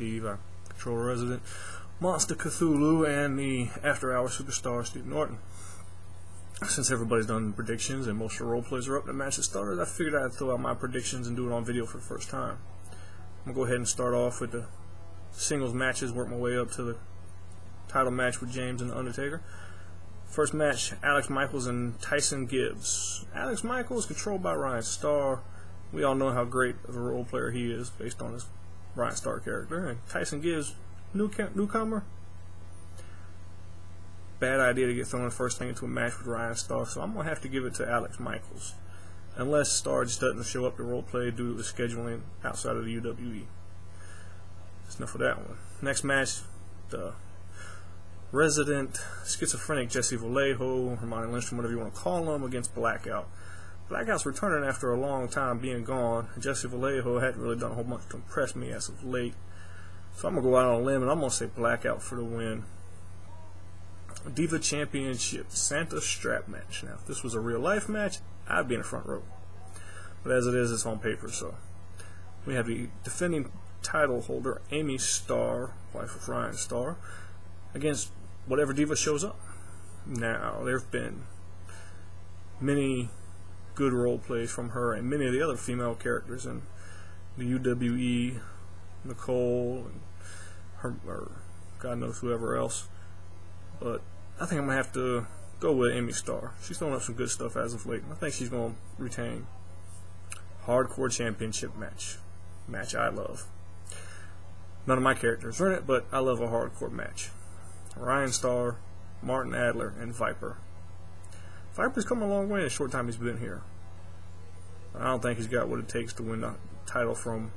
Steve. I control Resident Monster Cthulhu and the After Hours Superstar Steve Norton. Since everybody's done predictions and most of the role plays are up, the match has started, I figured I'd throw out my predictions and do it on video for the first time. I'm going to go ahead and start off with the singles matches, work my way up to the title match with James and The Undertaker. First match, Alex Michaels and Tyson Gibbs. Alex Michaels, controlled by Ryan Starr. We all know how great of a role player he is based on his Ryan Starr character. And Tyson Gibbs, newcomer. Bad idea to get thrown the first thing into a match with Ryan Starr, so I'm going to have to give it to Alex Michaels. Unless Starr just doesn't show up to role play due to the scheduling outside of the UWE. That's enough of that one. Next match, the resident schizophrenic Jesse Vallejo, Hermione Lindstrom, whatever you want to call him, against Blackout. Blackout's returning after a long time being gone. Jesse Vallejo hadn't really done a whole bunch to impress me as of late. So I'm going to go out on a limb and I'm going to say Blackout for the win. Diva Championship Santa Strap match. Now, if this was a real life match, I'd be in the front row. But as it is, it's on paper, so. We have the defending title holder, Amy Starr, wife of Ryan Starr, against whatever diva shows up. Now, there have been many good role plays from her and many of the other female characters in the UWE, Nicole, and her, or God knows whoever else. But I think I'm going to have to go with Amy Starr. She's throwing up some good stuff as of late. I think she's going to retain. Hardcore Championship match. Match I love. None of my characters are in it, but I love a hardcore match. Ryan Starr, Martin Adler, and Viper. Viper's come a long way in the short time he's been here. I don't think he's got what it takes to win the title from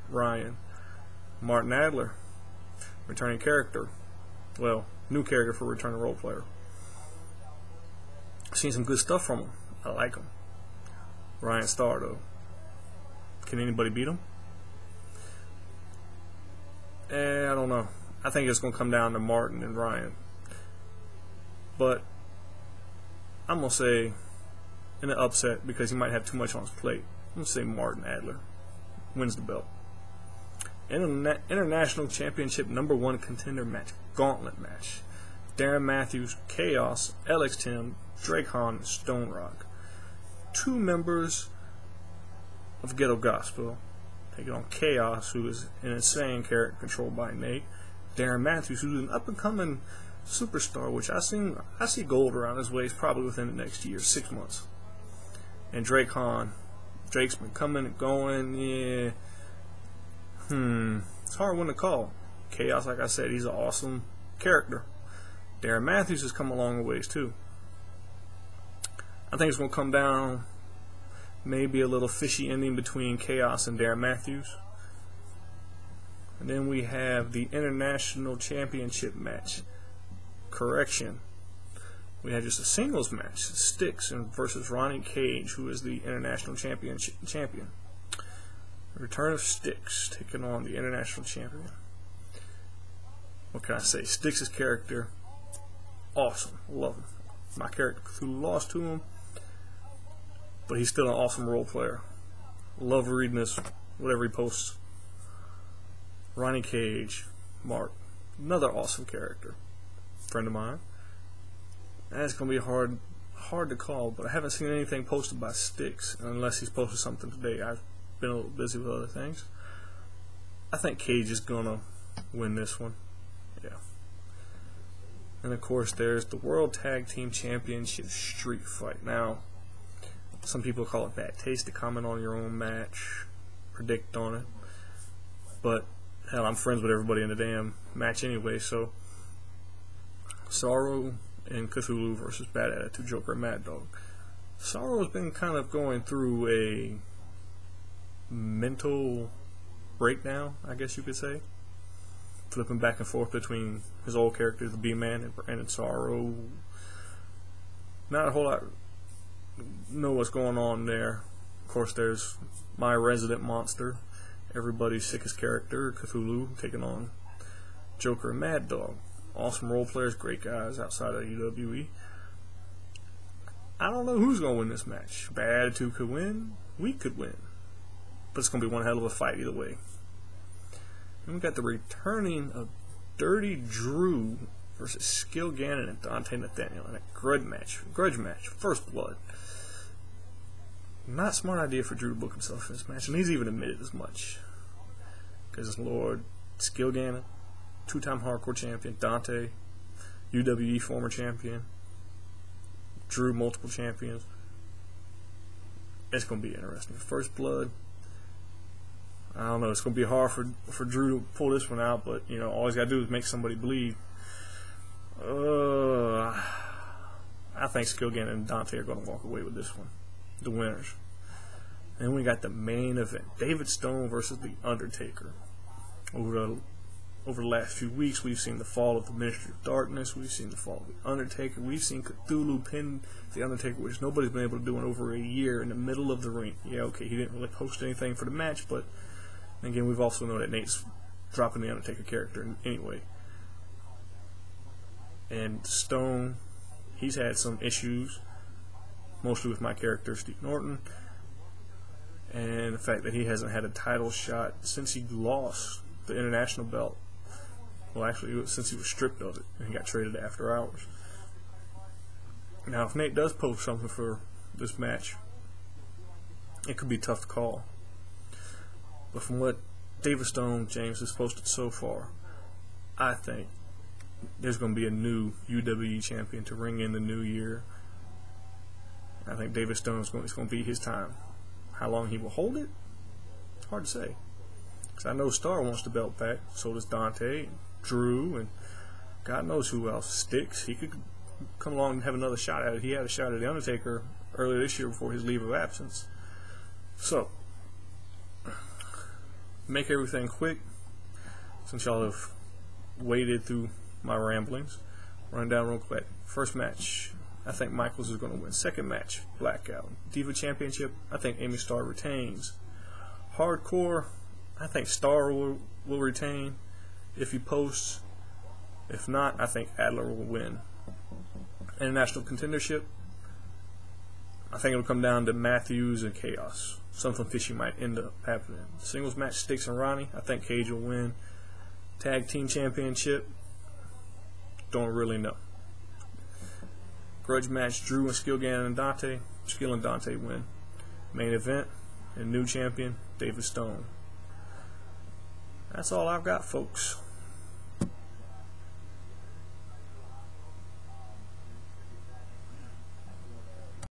Ryan. Martin Adler, returning character. Well, new character for a returning role player. Seen some good stuff from him. I like him. Ryan Starr, though. Can anybody beat him? I don't know. I think it's going to come down to Martin and Ryan. But I'm going to say, in an upset, because he might have too much on his plate, I'm going to say Martin Adler wins the belt. International Championship #1 contender match. Gauntlet match. Darren Matthews, Chaos, Alex Tim, Drake Hahn, and Stone Rock. 2 members of Ghetto Gospel taking on Chaos, who is an insane character controlled by Nate. Darren Matthews, who's an up-and-coming superstar, which I see gold around his waist probably within the next year, 6 months. And Drake Hahn. Drake's been coming and going, yeah. It's a hard one to call. Chaos, like I said, he's an awesome character. Darren Matthews has come a long ways too. I think it's going to come down maybe a little fishy ending between Chaos and Darren Matthews. And then we have the International Championship match. Correction. We have just a singles match. Styx versus Ronnie Cage, who is the International champion. The return of Styx taking on the International Champion. What can I say? Styx's character, awesome. Love him. My character Cthulhu lost to him, but he's still an awesome role player. Love reading this, whatever he posts. Ronnie Cage, Mark, another awesome character. Friend of mine. That's going to be hard to call, but I haven't seen anything posted by Styx, unless he's posted something today. I've been a little busy with other things. I think Cage is going to win this one. Yeah. And of course, there's the World Tag Team Championship Street Fight. Now, some people call it bad taste to comment on your own match, predict on it. But, hell, I'm friends with everybody in the damn match anyway, so Sorrow and Cthulhu versus Bad Attitude Joker and Mad Dog. Sorrow's been kind of going through a mental breakdown, I guess you could say. Flipping back and forth between his old character, the B-Man, and Brandon Sorrow. Not a whole lot know what's going on there. Of course, there's my resident monster, everybody's sickest character, Cthulhu, taking on Joker and Mad Dog. Awesome role players, great guys outside of UWE. I don't know who's going to win this match. Bad Attitude could win, we could win. But it's going to be one hell of a fight either way. And we got the returning of Dirty Drew versus Skill Gannon and Dante Nathaniel in a grudge match, first blood. Not a smart idea for Drew to book himself in this match, and he's even admitted as much. Because Lord Skill Gannon, two-time hardcore champion, Dante, UWE former champion, Drew multiple champions. It's going to be interesting. First blood. I don't know. It's going to be hard for Drew to pull this one out, but you know, all he's got to do is make somebody bleed. I think Skill Gannon and Dante are going to walk away with this one, the winners. And then we got the main event: David Stone versus the Undertaker. Over the last few weeks, we've seen the fall of the Ministry of Darkness. We've seen the fall of the Undertaker. We've seen Cthulhu pin the Undertaker, which nobody's been able to do in over a year in the middle of the ring. Yeah, okay, he didn't really post anything for the match, but again, we've also known that Nate's dropping the Undertaker character anyway. And Stone, he's had some issues, mostly with my character, Steve Norton, and the fact that he hasn't had a title shot since he lost the international belt. Well, actually, since he was stripped of it and he got traded after hours. Now, if Nate does post something for this match, it could be tough to call. But from what David Stone, James, has posted so far, I think there's going to be a new UWE champion to ring in the new year. I think David Stone is going to be his time. How long he will hold it, it's hard to say. Because I know Starr wants the belt back, so does Dante, and Drew, and God knows who else. Styx, he could come along and have another shot at it. He had a shot at The Undertaker earlier this year before his leave of absence. So, make everything quick, since y'all have waded through my ramblings. Run down real quick. First match, I think Michaels is going to win. Second match, Blackout. Diva Championship, I think Amy Starr retains. Hardcore, I think Starr will retain if he posts. If not, I think Adler will win. International Contendership, I think it'll come down to Matthews and Chaos. Something fishy might end up happening. Singles match, Styx and Ronnie, I think Cage will win. Tag Team Championship, don't really know. Grudge match, Drew and Skill Gannon and Dante. Skill and Dante win. Main event, and new champion, David Stone. That's all I've got, folks.